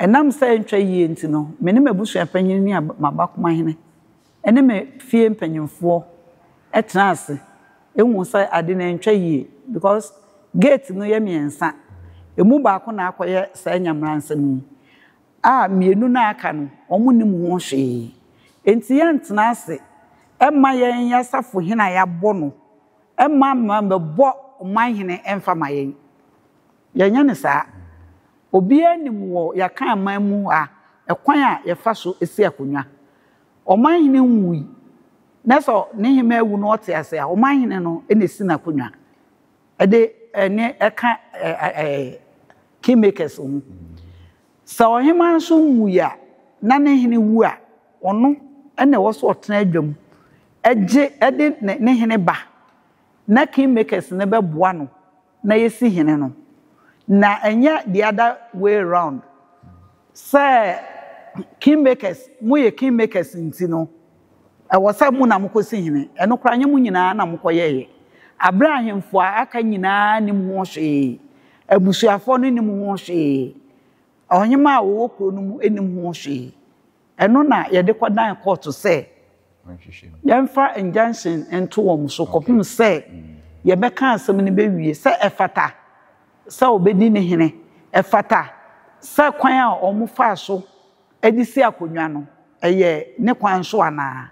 enam say ntwa yie nti no me ne mabusua panyin ni mabakoma hene ene me fie mpanyimfo etena ase enwu say ade na ntwa yie because gate no ye miensa emu ba ko na akoye say nyamransam a mienu na aka no omunim ho hwe enti ye ntena ase emma yen yasafo hena ya bo no emma mabbo man hene emfa mayen yenya ne saa obi anim wo yakan man mu a ekwan a ye fa so esi akonwa oman hene nwui na so ne hema ewu no ote ase a oman hene no ene si na akonwa ede ne eka kingmakers mu so ohema so nwui a na ne hene wu a ono ene wo so otena adwam eje ede ne hene ba na kingmakers ne beboa no na yesi hene no na enya the other way around say kingmakers muye kingmakers nti no awasa mu na mkosi hene eno kra nya mu nyina na mkoyeye abrahimfo aka nyina ni mu hwe abusuafo no ni mu hwe onyema a wo kro no mu eni mu hwe eno na ye de kwadan court say yemfa injunction ento wo so kopim say ye beka asem ni bewie say efata sa obedi ne hene efata sa kwan a omufa so edisi akonwa no eye ne kwan so ana